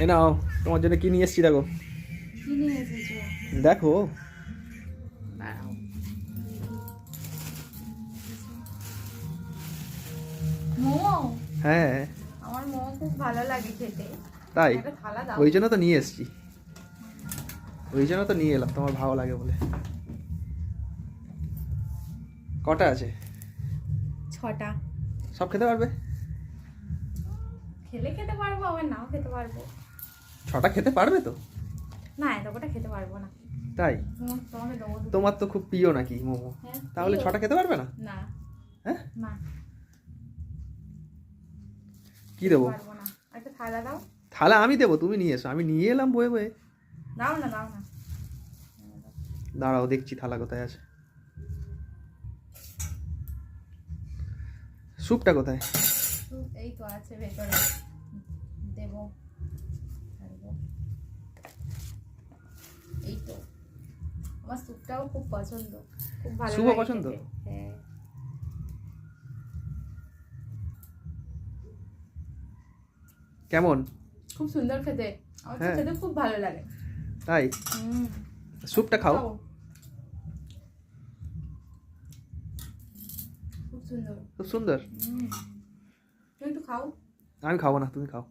এ নাও, তোমার জন্য কি নিয়ে এসেছি দেখো। কি নিয়ে এসেছো? দেখো। দাঁড়াও। মোমো? হ্যাঁ। আমার মোমো খুব ভালো লাগে খেতে। তাই? একটা থালা দাও। ওই জন্য তো নিয়ে এসেছি, ওই জন্য তো নিয়ে এলাম, তোমার ভালো লাগে বলে। কটা আছে? 6টা। সব খেতে পারবে? খেলে খেতে পারবো, আবার নাও খেতে পারবো। 6টা খেতে পারবে তো? না, এত কটা খেতে পারবো না। তাই? তোমাকে দেবো দুটো। তোমার তো খুব প্রিয় নাকি মোমো? হ্যাঁ, তাহলে প্রিয়। 6টা খেতে পারবে না? না। হ্যাঁ? না, কি দেবো? পারবো না। একটা থালা দাও। থালা আমি দেবো, তুমি নিয়ে এসো। আমি নিয়ে এলাম বয়ে বয়ে। দাও না, দাও না। দাঁড়াও, দেখছি থালা কোথায় আছে। স্যুপটা কোথায়? এই তো আছে ভেতরে। দেবো। ছাড়বো। এই তো। আমার স্যুপটাও খুব পছন্দ, খুব ভালো স্যুপও লাগে পছন্দ? খেতে। হ্যাঁ। কেমন? খুব সুন্দর খেতে। আমার তো হ্যাঁ। খেতে খুব ভালো লাগে। তাই? হুম। স্যুপটা খাও। খাও। খুব সুন্দর। খুব সুন্দর। তুমি একটু খাও। আমি খাবো না, তুমি খাও।